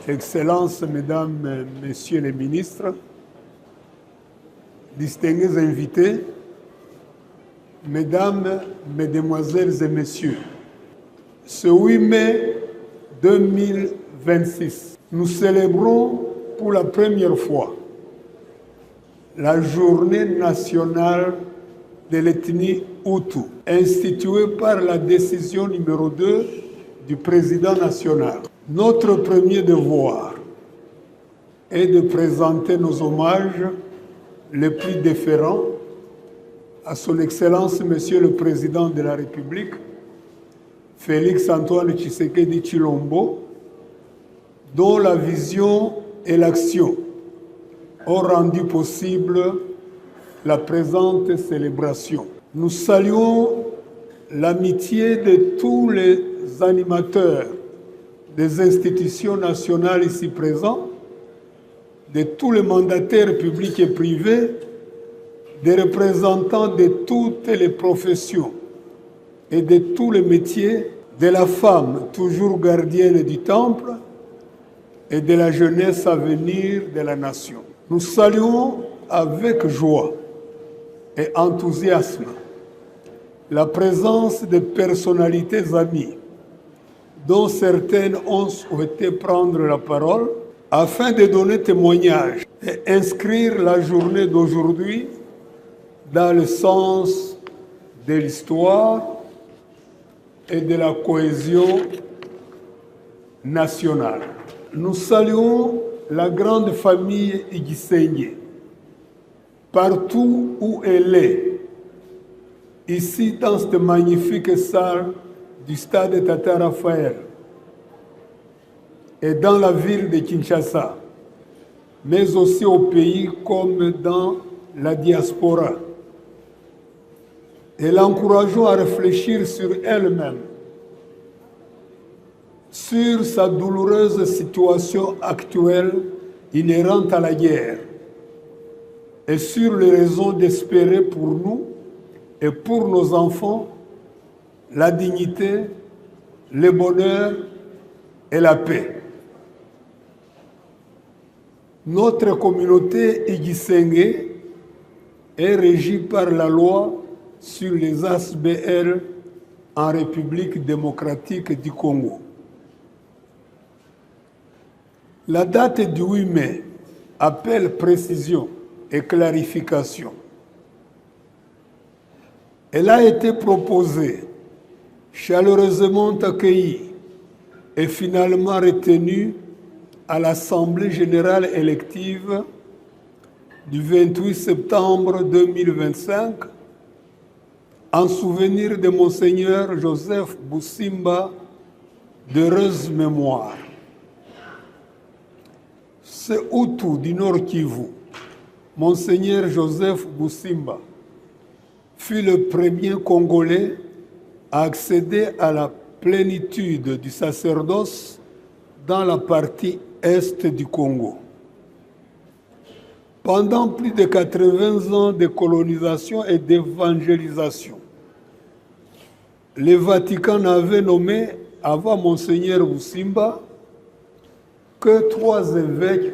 Excellences, Mesdames, Messieurs les ministres, distingués invités, Mesdames, Mesdemoiselles et Messieurs, ce 8 mai 2026, nous célébrons pour la première fois la journée nationale de l'ethnie Hutu, instituée par la décision numéro 2 du président national. Notre premier devoir est de présenter nos hommages les plus déférents à son Excellence, Monsieur le Président de la République, Félix Antoine Tshisekedi Tshilombo, dont la vision et l'action ont rendu possible la présente célébration. Nous saluons l'amitié de tous les animateurs des institutions nationales ici présents, de tous les mandataires publics et privés, des représentants de toutes les professions et de tous les métiers, de la femme toujours gardienne du temple et de la jeunesse à venir de la nation. Nous saluons avec joie et enthousiasme la présence de personnalités amies, dont certaines ont souhaité prendre la parole afin de donner témoignage et inscrire la journée d'aujourd'hui dans le sens de l'histoire et de la cohésion nationale. Nous saluons la grande famille Igisenye, partout où elle est, ici dans cette magnifique salle du stade Tata Raphaël et dans la ville de Kinshasa, mais aussi au pays comme dans la diaspora. Et l'encourageons à réfléchir sur elle-même, sur sa douloureuse situation actuelle inhérente à la guerre et sur les raisons d'espérer pour nous et pour nos enfants la dignité, le bonheur et la paix. Notre communauté Igisenge est régie par la loi sur les ASBL en République démocratique du Congo. La date du 8 mai appelle précision et clarification. Elle a été proposée, chaleureusement accueillie et finalement retenue à l'Assemblée générale élective du 28 septembre 2025 en souvenir de Monseigneur Joseph Boussimba, d'heureuse mémoire. Ce Hutu du Nord Kivu, Monseigneur Joseph Boussimba, fut le premier Congolais à accéder à la plénitude du sacerdoce dans la partie est du Congo. Pendant plus de 80 ans de colonisation et d'évangélisation, le Vatican n'avait nommé avant Monseigneur Boussimba que 3 évêques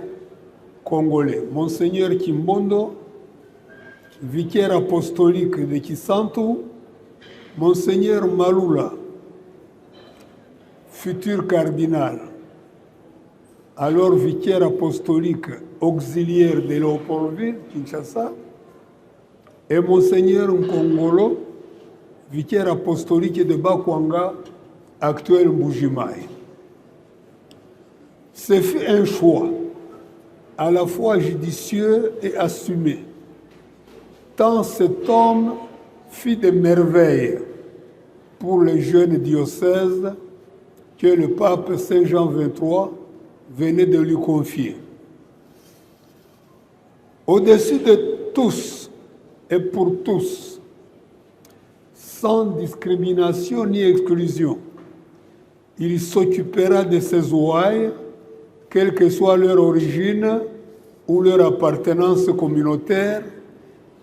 congolais. Monseigneur Kimbondo, vicaire apostolique de Kisantu, Monseigneur Malula, futur cardinal, alors vicaire apostolique auxiliaire de Léopoldville, Kinshasa, et Monseigneur Nkongolo, vicaire apostolique de Bakwanga, actuel Mbujimaï. Ce fut un choix à la fois judicieux et assumé, tant cet homme fit des merveilles pour les jeunes diocèses que le pape Saint Jean XXIII venait de lui confier. Au-dessus de tous et pour tous, sans discrimination ni exclusion, Il s'occupera de ses ouailles, quelle que soit leur origine ou leur appartenance communautaire,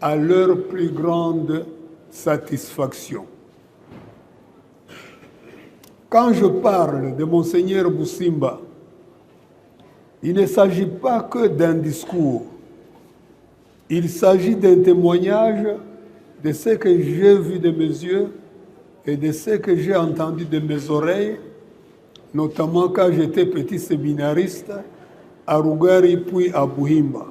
à leur plus grande satisfaction. Quand je parle de Monseigneur Boussimba, il ne s'agit pas que d'un discours. Il s'agit d'un témoignage de ce que j'ai vu de mes yeux et de ce que j'ai entendu de mes oreilles, notamment quand j'étais petit séminariste à Rugari puis à Buhimba.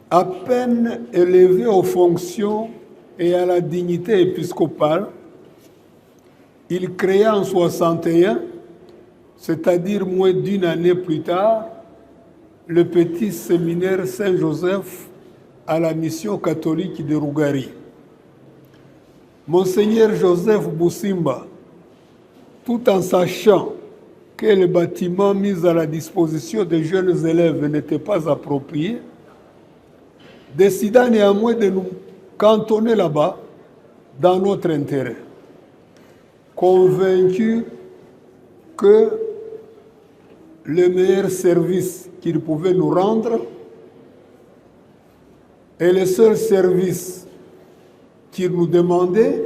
À peine élevé aux fonctions et à la dignité épiscopale, il créa en 61, c'est-à-dire moins d'une année plus tard, le petit séminaire Saint-Joseph à la mission catholique de Rugari. Monseigneur Joseph Boussimba, tout en sachant que le bâtiment mis à la disposition des jeunes élèves n'était pas approprié, décida néanmoins de nous cantonner là-bas dans notre intérêt, convaincu que le meilleur service qu'il pouvait nous rendre et le seul service qu'il nous demandait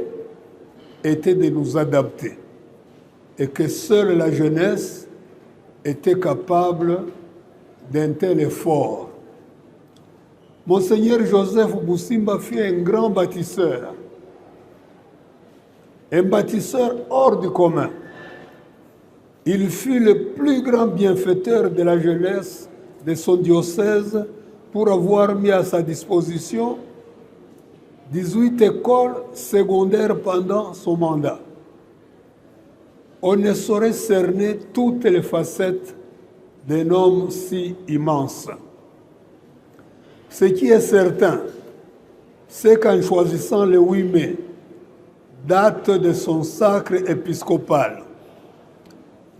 était de nous adapter et que seule la jeunesse était capable d'un tel effort. Monseigneur Joseph Boussimba fut un grand bâtisseur, un bâtisseur hors du commun. Il fut le plus grand bienfaiteur de la jeunesse de son diocèse pour avoir mis à sa disposition 18 écoles secondaires pendant son mandat. On ne saurait cerner toutes les facettes d'un homme si immense. Ce qui est certain, c'est qu'en choisissant le 8 mai, date de son sacre épiscopal,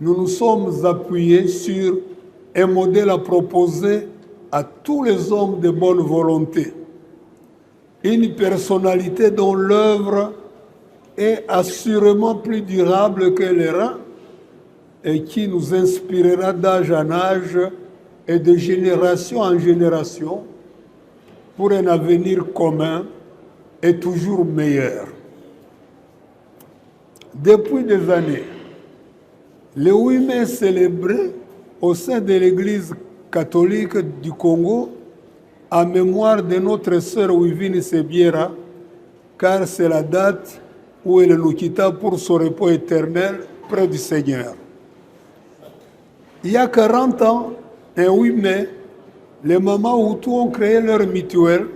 nous nous sommes appuyés sur un modèle à proposer à tous les hommes de bonne volonté. Une personnalité dont l'œuvre est assurément plus durable que les reins et qui nous inspirera d'âge en âge et de génération en génération pour un avenir commun et toujours meilleur. Depuis des années, le 8 mai célébré au sein de l'Église catholique du Congo en mémoire de notre sœur Wivine Sebiera, car c'est la date où elle nous quitta pour son repos éternel près du Seigneur. Il y a 40 ans, un 8 mai, les mamans Hutu ont créé leur mutuelle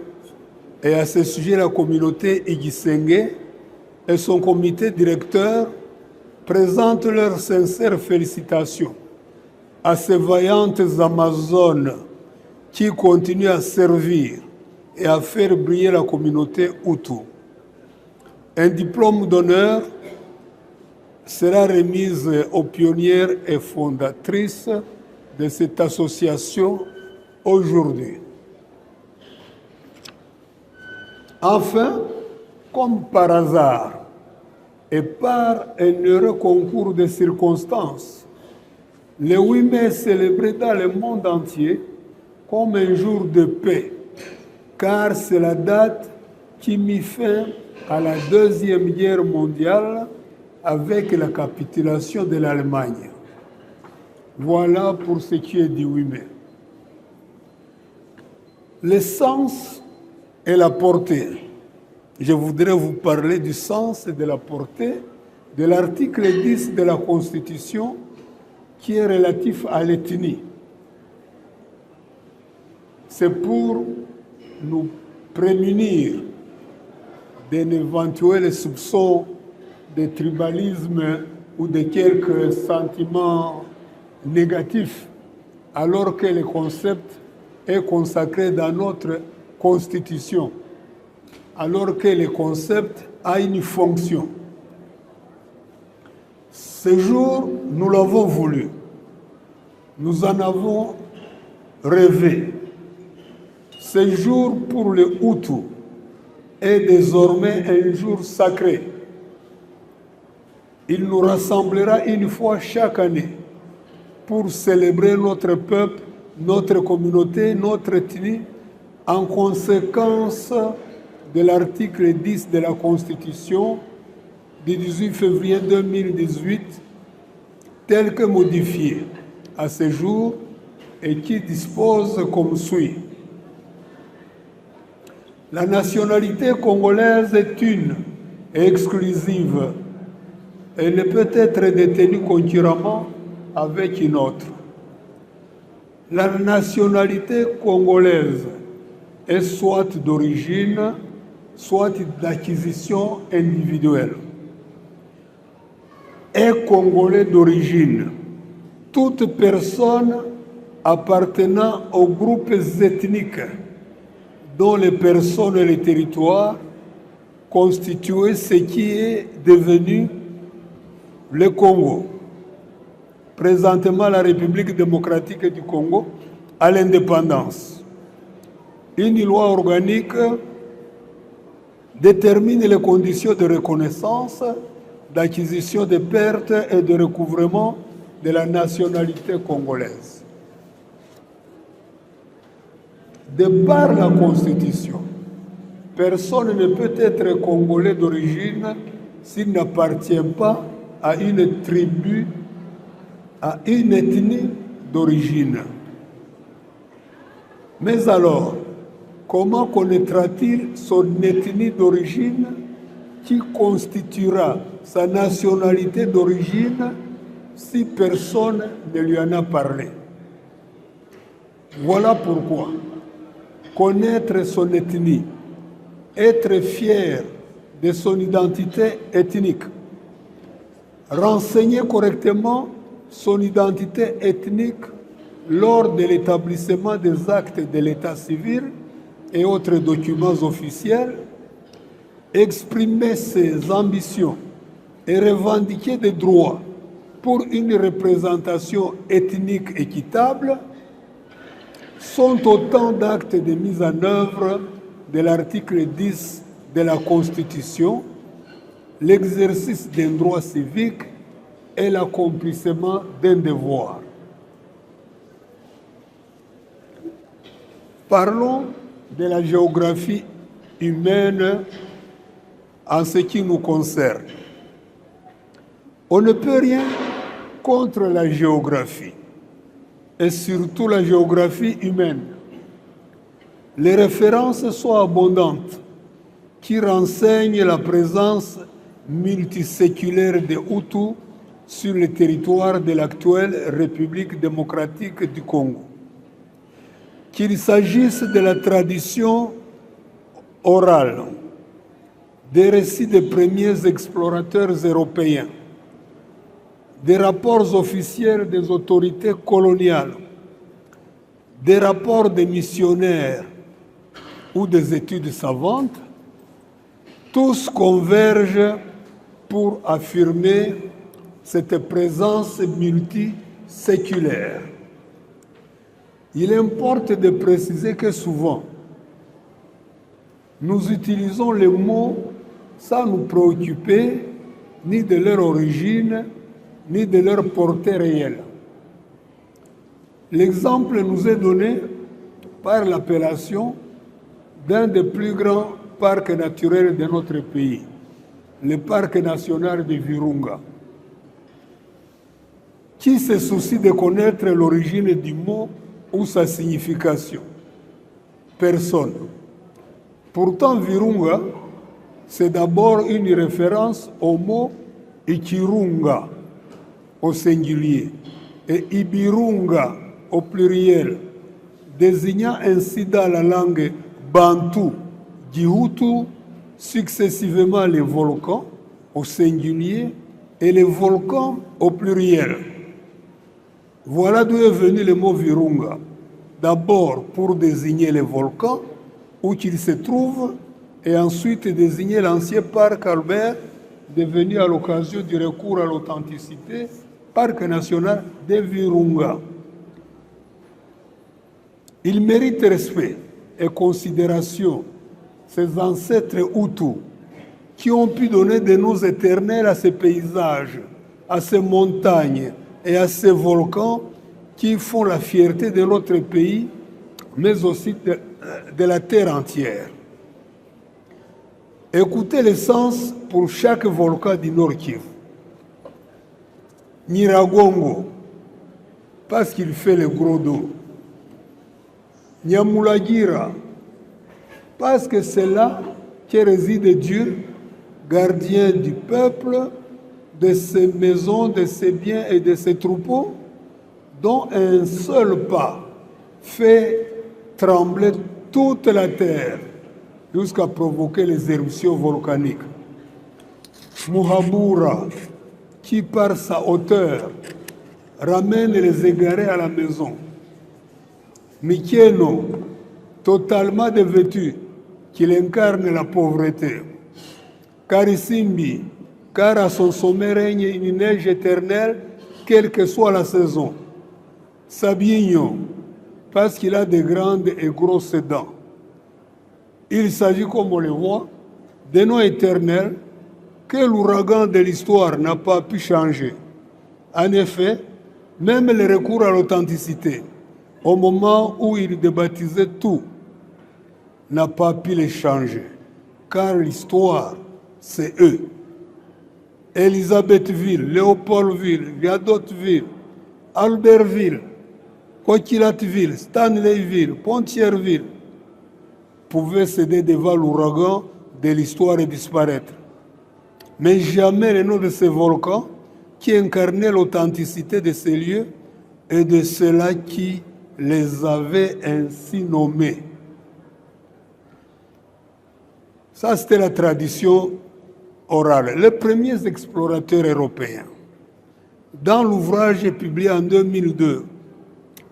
et à ce sujet la communauté Igisenge et son comité directeur présentent leurs sincères félicitations à ces vaillantes Amazones qui continuent à servir et à faire briller la communauté Hutu. Un diplôme d'honneur sera remis aux pionnières et fondatrices de cette association aujourd'hui. Enfin, comme par hasard et par un heureux concours de circonstances, le 8 mai est célébré dans le monde entier comme un jour de paix, car c'est la date qui mit fin à la Deuxième Guerre mondiale avec la capitulation de l'Allemagne. Voilà pour ce qui est du 8 mai. Le sens et la portée. Je voudrais vous parler du sens et de la portée de l'article 10 de la Constitution qui est relatif à l'ethnie. C'est pour nous prémunir d'un éventuel soupçon de tribalisme ou de quelques sentiments négatifs, alors que le concept est consacré dans notre Constitution, alors que le concept a une fonction. Ce jour, nous l'avons voulu. Nous en avons rêvé. Ce jour pour les Hutus est désormais un jour sacré. Il nous rassemblera une fois chaque année pour célébrer notre peuple, notre communauté, notre ethnie, en conséquence de l'article 10 de la Constitution du 18 février 2018, tel que modifié à ce jour et qui dispose comme suit. La nationalité congolaise est une et exclusive et ne peut être détenue concurremment avec une autre. La nationalité congolaise est soit d'origine, soit d'acquisition individuelle. Est congolais d'origine toute personne appartenant aux groupes ethniques dont les personnes et les territoires constituaient ce qui est devenu le Congo. Présentement, la République démocratique du Congo à l'indépendance. Une loi organique détermine les conditions de reconnaissance, d'acquisition de pertes et de recouvrement de la nationalité congolaise. De par la Constitution, personne ne peut être congolais d'origine s'il n'appartient pas à une tribu, à une ethnie d'origine. Mais alors, comment connaîtra-t-il son ethnie d'origine qui constituera sa nationalité d'origine si personne ne lui en a parlé? Voilà pourquoi connaître son ethnie, être fier de son identité ethnique, renseigner correctement son identité ethnique lors de l'établissement des actes de l'état civil et autres documents officiels, exprimer ses ambitions et revendiquer des droits pour une représentation ethnique équitable sont autant d'actes de mise en œuvre de l'article 10 de la Constitution, l'exercice d'un droit civique et l'accomplissement d'un devoir. Parlons de la géographie humaine en ce qui nous concerne. On ne peut rien contre la géographie, et surtout la géographie humaine. Les références sont abondantes, qui renseignent la présence multiséculaire des Hutus sur le territoire de l'actuelle République démocratique du Congo. Qu'il s'agisse de la tradition orale, des récits des premiers explorateurs européens, des rapports officiels des autorités coloniales, des rapports des missionnaires ou des études savantes, tous convergent pour affirmer cette présence multiséculaire. Il importe de préciser que souvent, nous utilisons les mots sans nous préoccuper ni de leur origine, ni de leur portée réelle. L'exemple nous est donné par l'appellation d'un des plus grands parcs naturels de notre pays, le parc national de Virunga. Qui se soucie de connaître l'origine du mot ou sa signification? Personne. Pourtant, Virunga, c'est d'abord une référence au mot Ikirunga, au singulier, et Ibirunga, au pluriel, désignant ainsi dans la langue bantou, Gihutu, successivement les volcans, au singulier, et les volcans, au pluriel. Voilà d'où est venu le mot Virunga. D'abord pour désigner les volcans, où qu'ils se trouvent, et ensuite désigner l'ancien parc Albert, devenu à l'occasion du recours à l'authenticité, parc national de Virunga. Il mérite respect et considération, ces ancêtres Hutus, qui ont pu donner des noms éternels à ces paysages, à ces montagnes et à ces volcans qui font la fierté de notre pays, mais aussi de la terre entière. Écoutez l'essence pour chaque volcan du Nord Kivu. Nyiragongo, parce qu'il fait le gros dos. Nyamulagira, parce que c'est là que réside Dieu, gardien du peuple, de ses maisons, de ses biens et de ses troupeaux, dont un seul pas fait trembler toute la terre jusqu'à provoquer les éruptions volcaniques. Muhabura, qui par sa hauteur ramène les égarés à la maison. Mikeno, totalement dévêtu, qu'il incarne la pauvreté. Karisimbi, car à son sommet règne une neige éternelle, quelle que soit la saison. Sabinho, parce qu'il a de grandes et grosses dents. Il s'agit, comme on le voit, des noms éternels que l'ouragan de l'histoire n'a pas pu changer. En effet, même le recours à l'authenticité, au moment où il débaptisait tout, n'a pas pu les changer, car l'histoire, c'est eux. Elisabethville, Léopoldville, Viadotteville, Albertville, Coquillatville, Stanleyville, Pontierville pouvaient céder devant l'ouragan de l'histoire et disparaître. Mais jamais le nom de ces volcans qui incarnaient l'authenticité de ces lieux et de ceux-là qui les avaient ainsi nommés. Ça, c'était la tradition orale. Les premiers explorateurs européens, dans l'ouvrage publié en 2002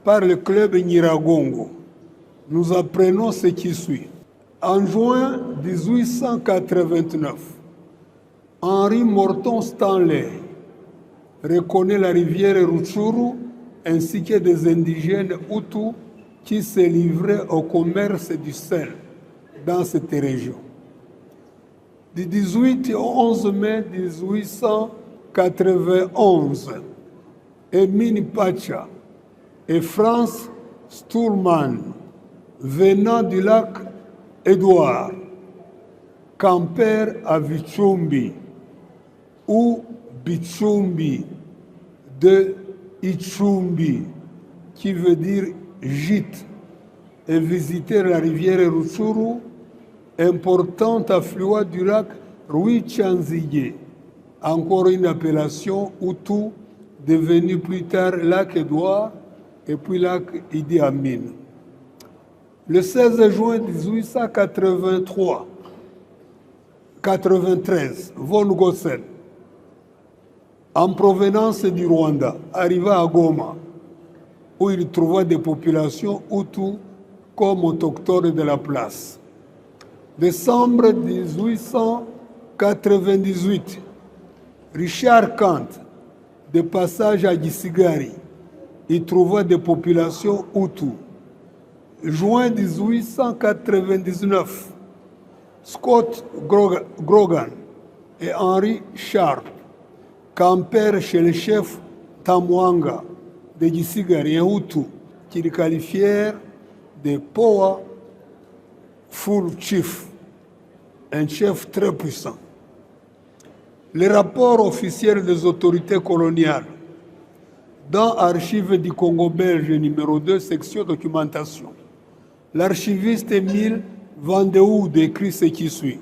par le club Nyiragongo, nous apprenons ce qui suit. En juin 1889, Henri Morton Stanley reconnaît la rivière Rutshuru ainsi que des indigènes Hutus qui se livraient au commerce du sel dans cette région. Du 18 au 11 mai 1891, Emile Pacha et Franz Sturman, venant du lac Édouard, campèrent à Vichumbi, ou Bichumbi, de Ichumbi, qui veut dire gîte, et visitèrent la rivière Rutshuru, important affluent du lac Rwichanzige, encore une appellation Hutu, devenu plus tard lac Édouard et puis lac Idi Amin. Le 16 juin 1893, von Gossen, en provenance du Rwanda, arriva à Goma, où il trouva des populations Hutus comme autochtones de la place. Décembre 1898, Richard Kant, de passage à Gisigari, y trouva des populations Hutus. Juin 1899, Scott Grogan et Henry Sharp campèrent chez le chef Tamwanga de Gisigari, un Hutu, qu'ils qualifièrent de Power Full Chief, un chef très puissant. Les rapports officiels des autorités coloniales dans Archives du Congo belge numéro 2, section documentation, l'archiviste Émile Vandehou décrit ce qui suit.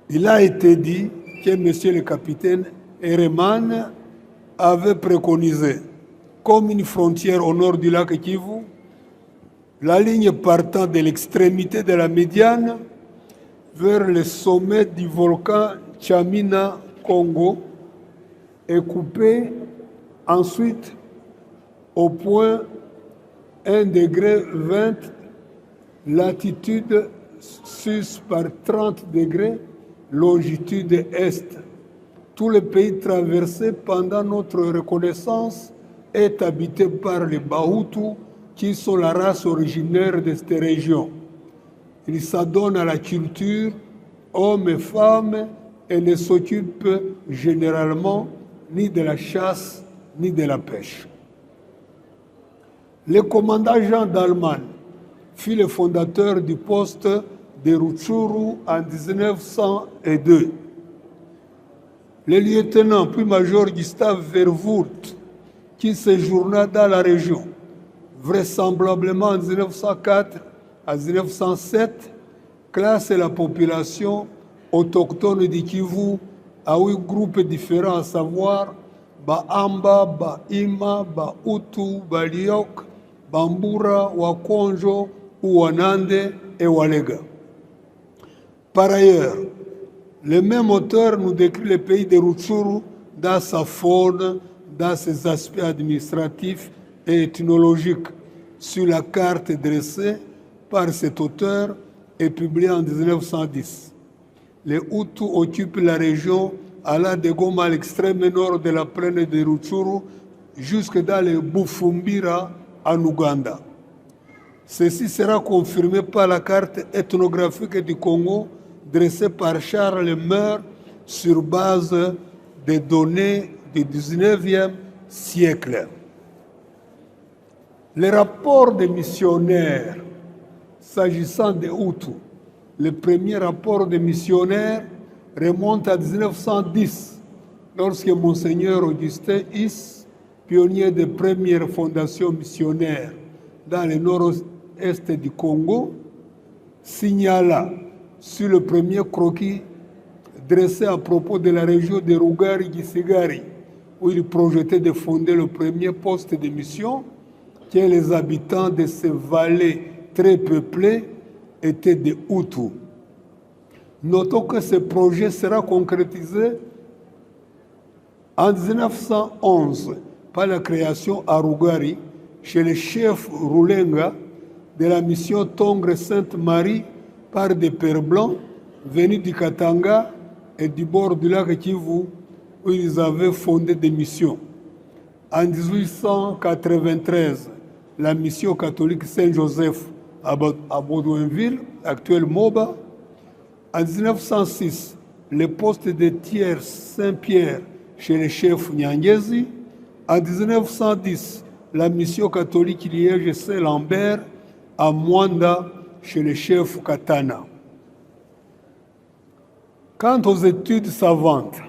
Il a été dit que M. le capitaine Ereman avait préconisé, comme une frontière au nord du lac Kivu, la ligne partant de l'extrémité de la médiane vers le sommet du volcan Chamina Congo et coupée ensuite au point 1 degré 20 latitude sus par 30 degrés longitude est. Tout le pays traversé pendant notre reconnaissance est habité par les Bahutu qui sont la race originaire de cette région. Ils s'adonnent à la culture, hommes et femmes, et ne s'occupent généralement ni de la chasse ni de la pêche. Le commandant Jean Dalman fut le fondateur du poste de Rutshuru en 1902. Le lieutenant puis major Gustave Verwoerd, qui séjourna dans la région, vraisemblablement en 1904 à 1907, classe la population autochtone du Kivu à 8 groupes différents, à savoir Baamba, Baima, Bautu, Baliok, Bambura, Wakonjo, Ouanande et Walega. Par ailleurs, le même auteur nous décrit le pays de Rutshuru dans sa faune, dans ses aspects administratifs et ethnologiques, sur la carte dressée par cet auteur et publiée en 1910. Les Hutus occupent la région allant de Goma à l'extrême nord de la plaine de Rutshuru jusque dans le Bufumbira en Ouganda. Ceci sera confirmé par la carte ethnographique du Congo dressée par Charles Meur sur base des données du 19e siècle. Les rapports des missionnaires s'agissant des Hutus, le premier rapport des missionnaires remonte à 1910, lorsque Monseigneur Augustin Is, pionnier des premières fondations missionnaires dans le nord-est du Congo, signala sur le premier croquis dressé à propos de la région de Rugari-Gisigari, où il projetait de fonder le premier poste de mission, que les habitants de ces vallées très peuplées étaient des Hutus. Notons que ce projet sera concrétisé en 1911 par la création à Rugari, chez le chef Rulenga de la mission Tongre-Sainte-Marie par des Pères Blancs venus du Katanga et du bord du lac Kivu, où ils avaient fondé des missions. En 1893, la mission catholique Saint-Joseph à Baudouinville, actuelle Moba. En 1906, le poste de tiers Saint-Pierre chez le chef Nyangezi. En 1910, la mission catholique Liège Saint-Lambert à Mwanda chez le chef Katana. Quant aux études savantes,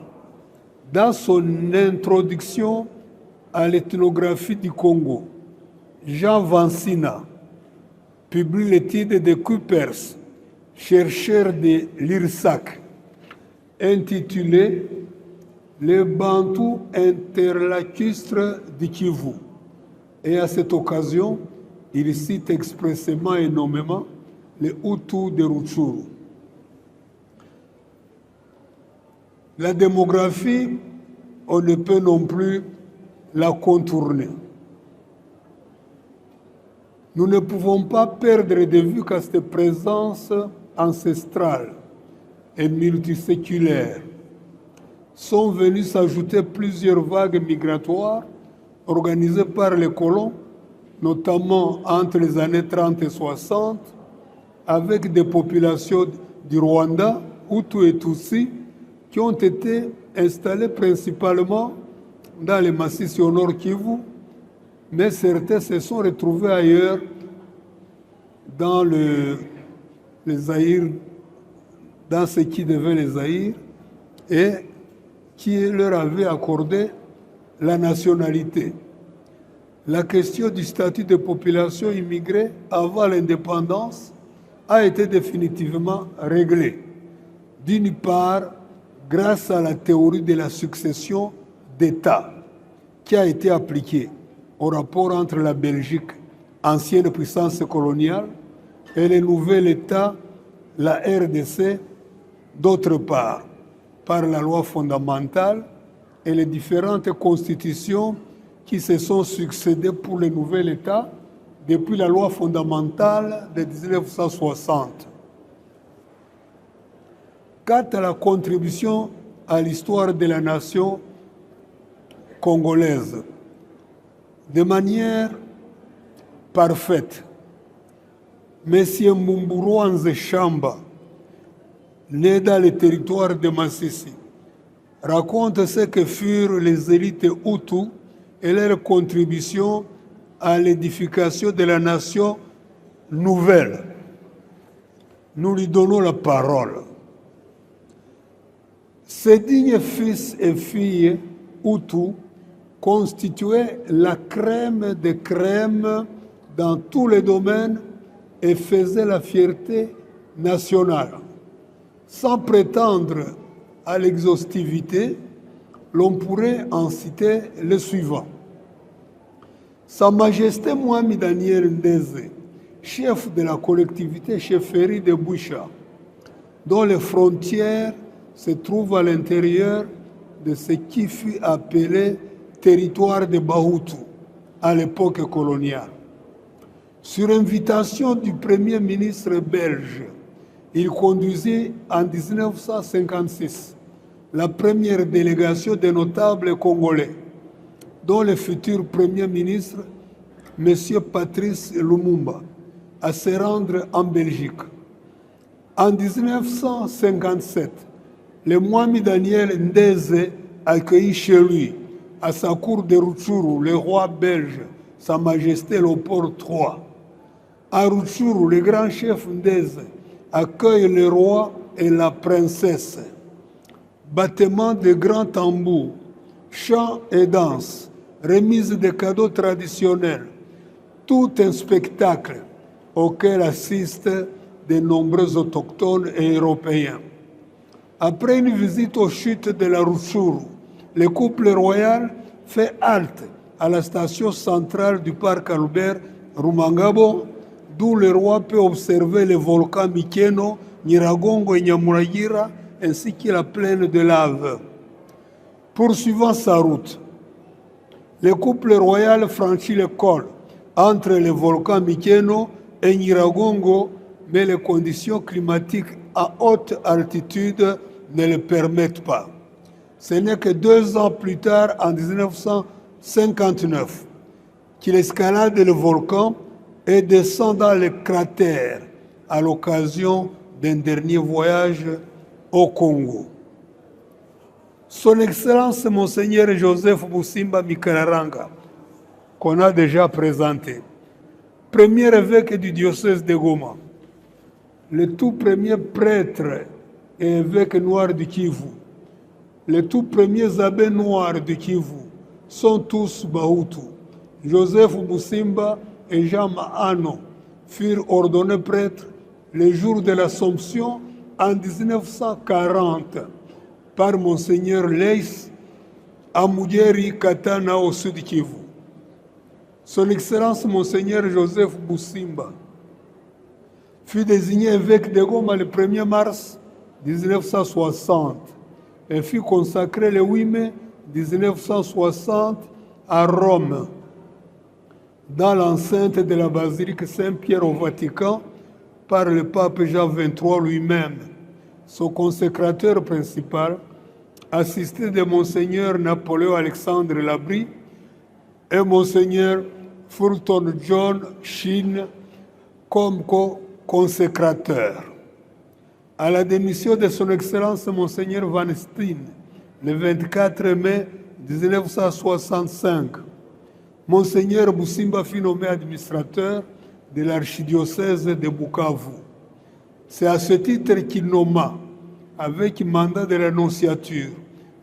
dans son introduction à l'ethnographie du Congo, Jean Vansina publie l'étude de Kuipers, chercheur de l'IRSAC, intitulée « Les Bantous interlacustres du Kivu ». Et à cette occasion, il cite expressément et nommément les Hutus de Rutshuru. La démographie, on ne peut non plus la contourner. Nous ne pouvons pas perdre de vue qu'à cette présence ancestrale et multiséculaire sont venues s'ajouter plusieurs vagues migratoires organisées par les colons, notamment entre les années 30 et 60, avec des populations du Rwanda, Hutus et Tutsis, qui ont été installées principalement dans les massifs au nord Kivu, mais certains se sont retrouvés ailleurs dans les Zaïre, dans ce qui devait les Zaïre, et qui leur avait accordé la nationalité. La question du statut de population immigrée avant l'indépendance a été définitivement réglée. D'une part, grâce à la théorie de la succession d'États qui a été appliquée au rapport entre la Belgique, ancienne puissance coloniale, et le nouvel État, la RDC, d'autre part, par la loi fondamentale et les différentes constitutions qui se sont succédées pour le nouvel État depuis la loi fondamentale de 1960. Quant à la contribution à l'histoire de la nation congolaise, de manière parfaite, M. Mbumburu Nzeshamba né dans le territoire de Massissi, raconte ce que furent les élites Hutus et leur contribution à l'édification de la nation nouvelle. Nous lui donnons la parole. Ces dignes fils et filles Hutus constituaient la crème des crèmes dans tous les domaines et faisaient la fierté nationale. Sans prétendre à l'exhaustivité, l'on pourrait en citer le suivant. Sa Majesté Mohamed Daniel Ndeze, chef de la collectivité chefferie de Boucha, dont les frontières se trouvent à l'intérieur de ce qui fut appelé territoire de Bahutu à l'époque coloniale. Sur invitation du Premier ministre belge, il conduisit en 1956 la première délégation des notables congolais, dont le futur Premier ministre, M. Patrice Lumumba, à se rendre en Belgique. En 1957, le Mohamed Daniel Ndeze accueillit chez lui, à sa cour de Rutshuru, le roi belge, Sa Majesté Léopold III. À Rutshuru, le grand chef Ndeze accueille le roi et la princesse. Battement de grands tambours, chants et danses, remise de cadeaux traditionnels, tout un spectacle auquel assistent de nombreux autochtones et européens. Après une visite aux chutes de la Rutshuru, le couple royal fait halte à la station centrale du parc Albert Rumangabo, d'où le roi peut observer les volcans Mikeno, Nyiragongo et Nyamuragira, ainsi que la plaine de lave. Poursuivant sa route, le couple royal franchit le col entre les volcans Mikeno et Nyiragongo, mais les conditions climatiques à haute altitude ne le permettent pas. Ce n'est que 2 ans plus tard, en 1959, qu'il escalade le volcan et descend dans le cratère à l'occasion d'un dernier voyage au Congo. Son Excellence Monseigneur Joseph Busimba Mikararanga, qu'on a déjà présenté, premier évêque du diocèse de Goma, le tout premier prêtre et évêque noir du Kivu, les tout premiers abbés noirs du Kivu sont tous Bahutu. Joseph Busimba et Jean Mahano furent ordonnés prêtres le jour de l'Assomption en 1940 par Monseigneur Leis à Mugeri Katana au sud Kivu. Son Excellence Monseigneur Joseph Busimba fut désigné évêque de Goma le 1er mars 1960 et fut consacré le 8 mai 1960 à Rome, dans l'enceinte de la basilique Saint-Pierre au Vatican, par le pape Jean XXIII lui-même. Son consécrateur principal, assisté de Monseigneur Napoléon Alexandre Labrie et Monseigneur Fulton John Sheen comme co-consécrateur. À la démission de son Excellence Monseigneur Van Steen, le 24 mai 1965, Monseigneur Busimba fut nommé administrateur de l'archidiocèse de Bukavu. C'est à ce titre qu'il nomma, avec mandat de l'annonciature,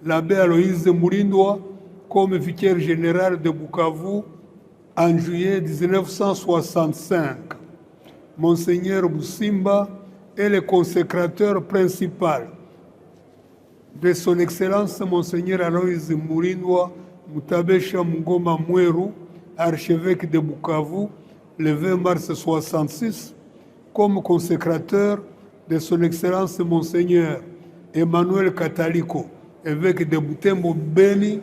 l'abbé Aloïse Mourindoa comme vicaire général de Bukavu en juillet 1965. Monseigneur Busimba est le consécrateur principal de son Excellence Monseigneur Aloïse Mourindoa Mutabesha Mungoma Mweru, archevêque de Bukavu, le 20 mars 1966, comme consécrateur de son Excellence Monseigneur Emmanuel Kataliko, évêque de Butembo Beni,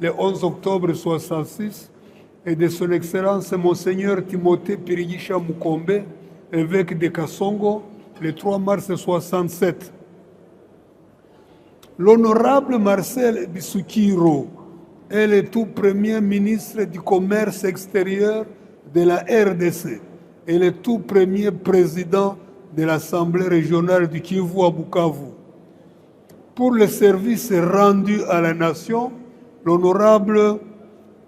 le 11 octobre 1966, et de son Excellence Monseigneur Timothée Pirigisha Mukombe, évêque de Kasongo, le 3 mars 1967. L'honorable Marcel Bissoukiro est le tout premier ministre du commerce extérieur de la RDC et le tout premier président de l'Assemblée régionale du Kivu à Bukavu. Pour le service rendu à la nation, l'honorable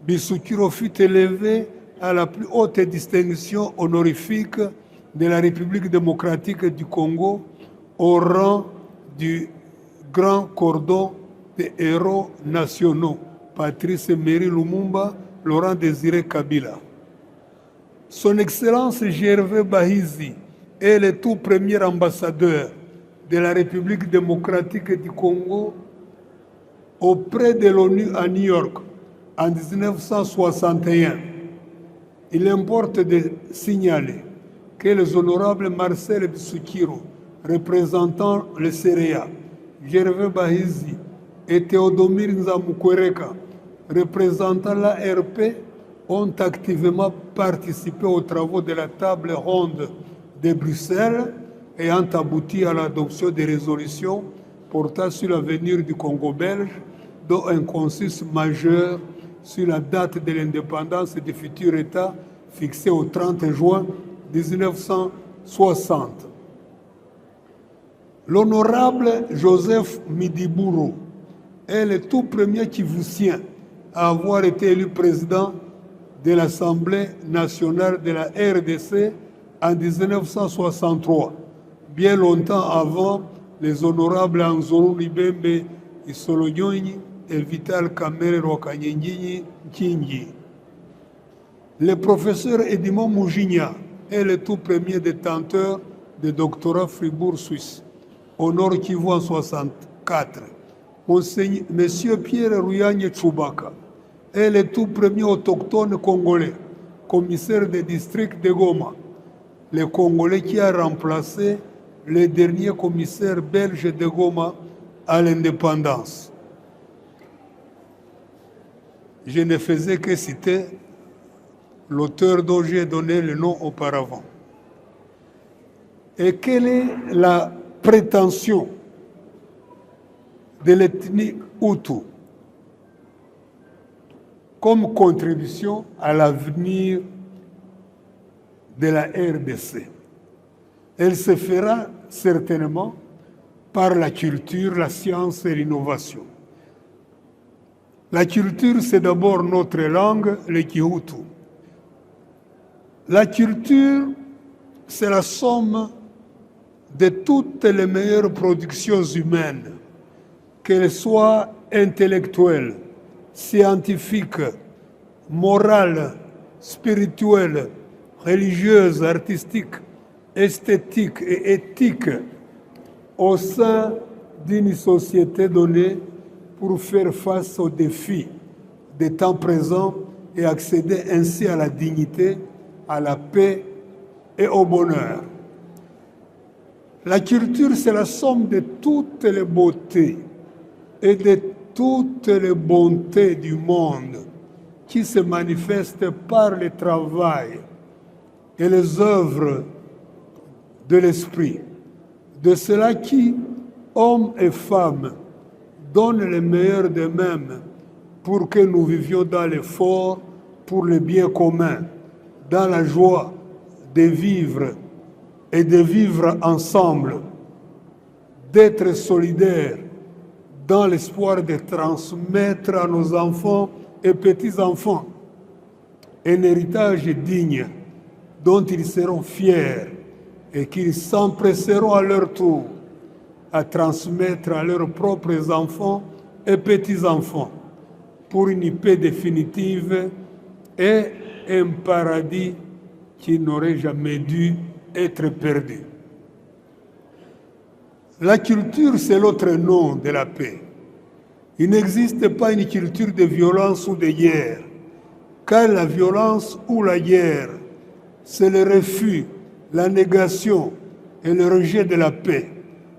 Bissoukiro fut élevé à la plus haute distinction honorifique de la République démocratique du Congo au rang du Grand Cordon des héros nationaux, Patrice Emery Lumumba, Laurent Désiré Kabila. Son Excellence Gervais Bahizi est le tout premier ambassadeur de la République démocratique du Congo auprès de l'ONU à New York en 1961. Il importe de signaler que les honorables Marcel Bissoukiro, représentant le CEREA, Gervais Bahizi et Théodomir Nzamukwereka, représentant l'ARP, ont activement participé aux travaux de la table ronde de Bruxelles et ont abouti à l'adoption des résolutions portant sur l'avenir du Congo belge, dont un consensus majeur sur la date de l'indépendance du futur État fixé au 30 juin 1960. L'honorable Joseph Midiburo est le tout premier Kivusien à avoir été élu président de l'Assemblée nationale de la RDC en 1963, bien longtemps avant les honorables Anzoro Libembe Isolonyonyi et Vital Kamerhe Rwakanyinginyi Nkingi. Le professeur Edmond Mouginia est le tout premier détenteur de doctorat Fribourg Suisse, au Nord Kivu en 1964. Monsieur Pierre Ruyagne Tchoubaka est le tout premier autochtone congolais, commissaire de district de Goma, le Congolais qui a remplacé le dernier commissaire belge de Goma à l'indépendance. Je ne faisais que citer l'auteur dont j'ai donné le nom auparavant. Et quelle est la prétention de l'ethnie Hutu comme contribution à l'avenir de la RDC? Elle se fera certainement par la culture, la science et l'innovation. La culture, c'est d'abord notre langue, le Kihutu. La culture, c'est la somme de toutes les meilleures productions humaines, qu'elles soient intellectuelles, scientifiques, morales, spirituelles, religieuses, artistiques, esthétiques et éthiques, au sein d'une société donnée pour faire face aux défis des temps présents et accéder ainsi à la dignité, à la paix et au bonheur. La culture, c'est la somme de toutes les beautés et de toutes les bontés du monde qui se manifestent par le travail et les œuvres de l'esprit, de ceux-là qui, hommes et femmes, donnent le meilleur d'eux-mêmes pour que nous vivions dans l'effort pour le bien commun, dans la joie de vivre et de vivre ensemble, d'être solidaires dans l'espoir de transmettre à nos enfants et petits-enfants un héritage digne dont ils seront fiers et qu'ils s'empresseront à leur tour à transmettre à leurs propres enfants et petits-enfants pour une paix définitive et un paradis qui n'aurait jamais dû être perdu. La culture, c'est l'autre nom de la paix. Il n'existe pas une culture de violence ou de guerre, car la violence ou la guerre, c'est le refus, la négation et le rejet de la paix.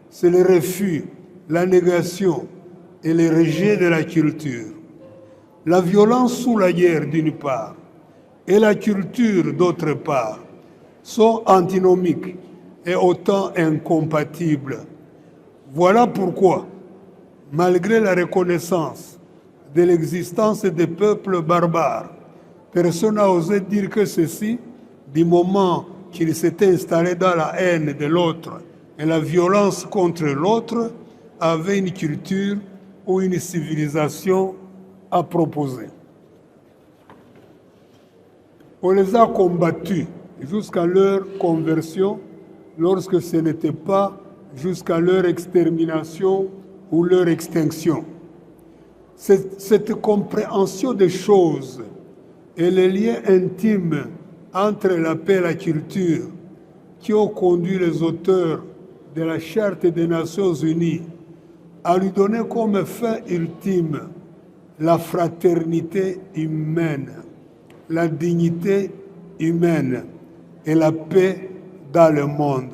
C'est le refus, la négation et le rejet de la culture. La violence ou la guerre, d'une part, et la culture, d'autre part, sont antinomiques et autant incompatibles. Voilà pourquoi, malgré la reconnaissance de l'existence des peuples barbares, personne n'a osé dire que ceci, du moment qu'il s'était installé dans la haine de l'autre et la violence contre l'autre, avait une culture ou une civilisation à proposer. On les a combattus jusqu'à leur conversion, lorsque ce n'était pas jusqu'à leur extermination ou leur extinction. Cette compréhension des choses et les liens intimes entre la paix et la culture qui ont conduit les auteurs de la Charte des Nations Unies à lui donner comme fin ultime la fraternité humaine, la dignité humaine et la paix dans le monde.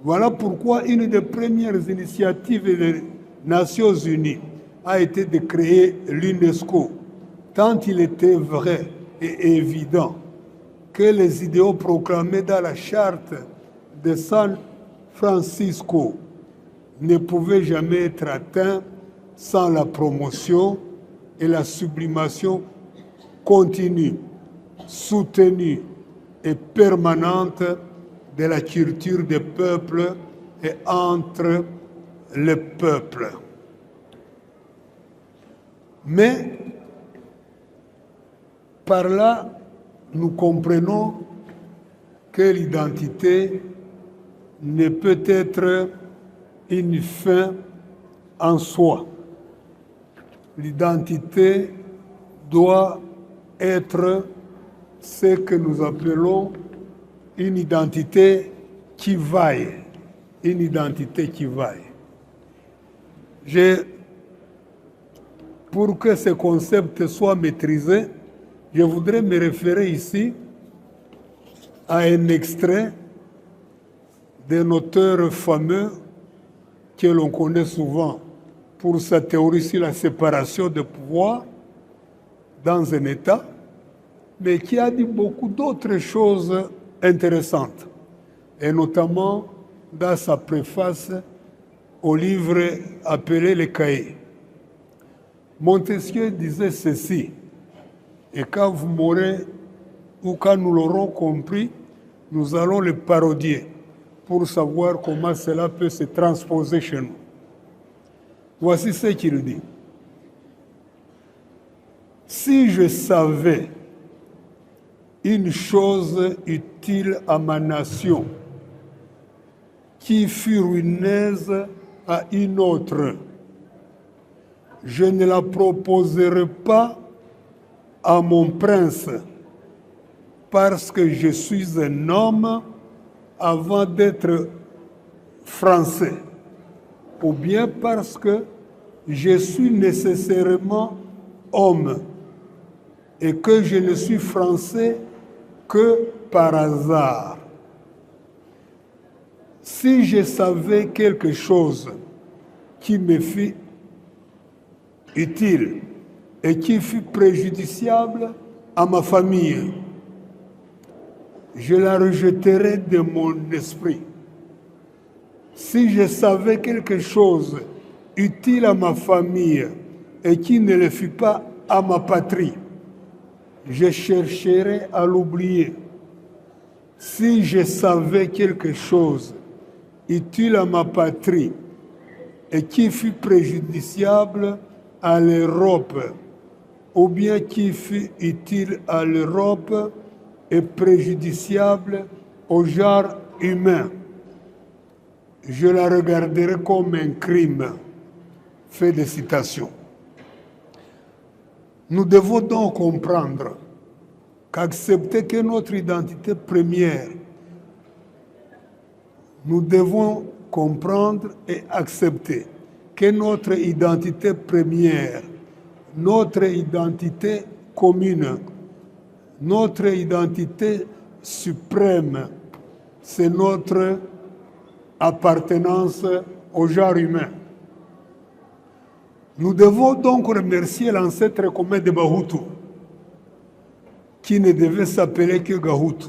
Voilà pourquoi une des premières initiatives des Nations Unies a été de créer l'UNESCO, tant il était vrai et évident que les idéaux proclamés dans la charte de San Francisco ne pouvaient jamais être atteints sans la promotion et la sublimation continue, soutenue et permanente de la culture des peuples et entre les peuples. Mais par là, nous comprenons que l'identité ne peut être une fin en soi. L'identité doit être ce que nous appelons une identité qui vaille. Une identité qui vaille. Pour que ce concept soit maîtrisé, je voudrais me référer ici à un extrait d'un auteur fameux que l'on connaît souvent pour sa théorie sur la séparation des pouvoirs dans un État, mais qui a dit beaucoup d'autres choses intéressantes, et notamment dans sa préface au livre appelé Les Cahiers. Montesquieu disait ceci, et quand vous m'aurez, ou quand nous l'aurons compris, nous allons le parodier pour savoir comment cela peut se transposer chez nous. Voici ce qu'il dit. Si je savais une chose utile à ma nation, qui fut ruineuse à une autre, je ne la proposerai pas à mon prince, parce que je suis un homme avant d'être français, ou bien parce que je suis nécessairement homme et que je ne suis français que par hasard. Si je savais quelque chose qui me fut utile et qui fut préjudiciable à ma famille, je la rejetterais de mon esprit. Si je savais quelque chose utile à ma famille et qui ne le fut pas à ma patrie, je chercherais à l'oublier. Si je savais quelque chose utile à ma patrie et qui fut préjudiciable à l'Europe, ou bien qui fut utile à l'Europe et préjudiciable au genre humain, je la regarderai comme un crime. Fin de citation. Nous devons donc comprendre qu'accepter que notre identité première, nous devons comprendre et accepter que notre identité première, notre identité commune, notre identité suprême, c'est notre appartenance au genre humain. Nous devons donc remercier l'ancêtre commun de Bahutu, qui ne devait s'appeler que Gahutu,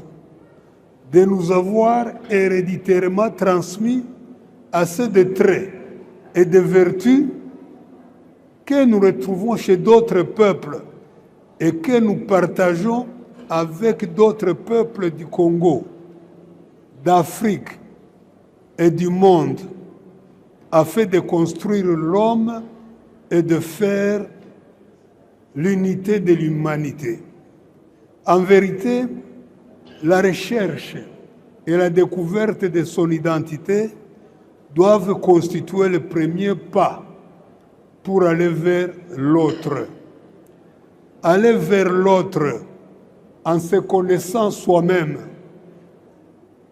de nous avoir héréditairement transmis assez de traits et de vertus que nous retrouvons chez d'autres peuples et que nous partageons avec d'autres peuples du Congo, d'Afrique et du monde afin de construire l'homme et de faire l'unité de l'humanité. En vérité, la recherche et la découverte de son identité doivent constituer le premier pas pour aller vers l'autre. Aller vers l'autre en se connaissant soi-même.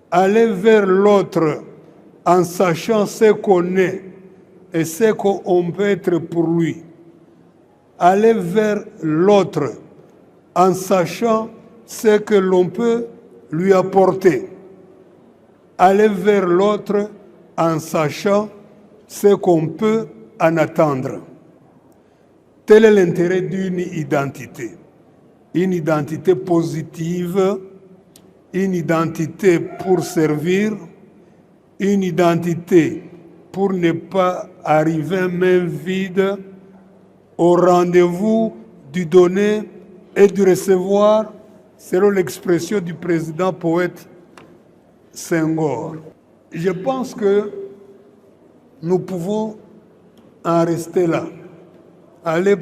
Aller vers l'autre en sachant ce qu'on est et ce qu'on peut être pour lui. Aller vers l'autre en sachant ce que l'on peut lui apporter. Aller vers l'autre en sachant ce qu'on peut en attendre. Tel est l'intérêt d'une identité. Une identité positive, une identité pour servir, une identité pour ne pas arriver main vide au rendez-vous du donner et du recevoir, selon l'expression du président poète Senghor. Je pense que nous pouvons en rester là. Aller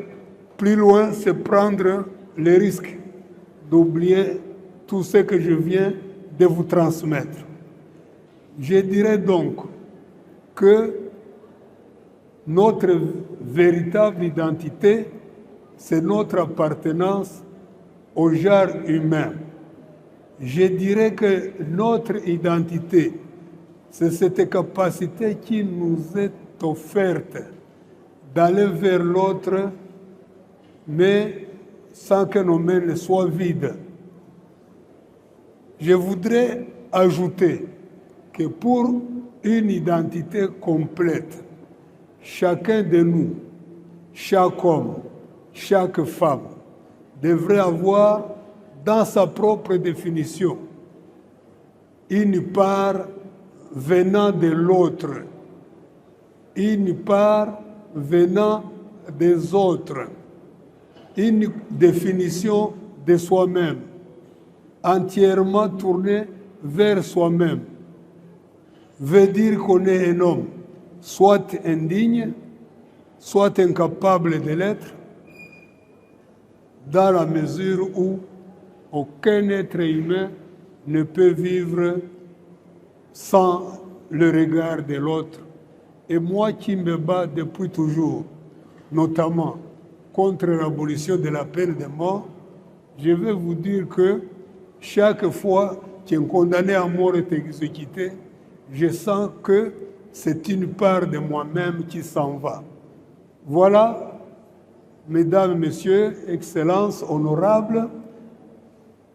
plus loin, c'est prendre le risque d'oublier tout ce que je viens de vous transmettre. Je dirais donc que notre véritable identité, c'est notre appartenance au genre humain. Je dirais que notre identité, c'est cette capacité qui nous est offerte d'aller vers l'autre, mais sans que nos mains ne soient vides. Je voudrais ajouter que pour une identité complète, chacun de nous, chaque homme, chaque femme, devrait avoir dans sa propre définition une part venant de l'autre, une part venant des autres, une définition de soi-même, entièrement tournée vers soi-même, veut dire qu'on est un homme, soit indigne, soit incapable de l'être, dans la mesure où aucun être humain ne peut vivre sans le regard de l'autre. Et moi qui me bats depuis toujours, notamment contre l'abolition de la peine de mort, je vais vous dire que chaque fois qu'un condamné à mort est exécuté, je sens que c'est une part de moi-même qui s'en va. Voilà, mesdames, messieurs, excellences, honorables,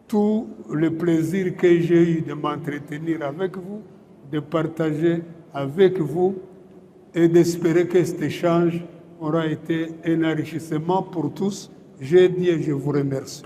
tout le plaisir que j'ai eu de m'entretenir avec vous, de partager avec vous et d'espérer que cet échange aura été un enrichissement pour tous. J'ai dit et je vous remercie.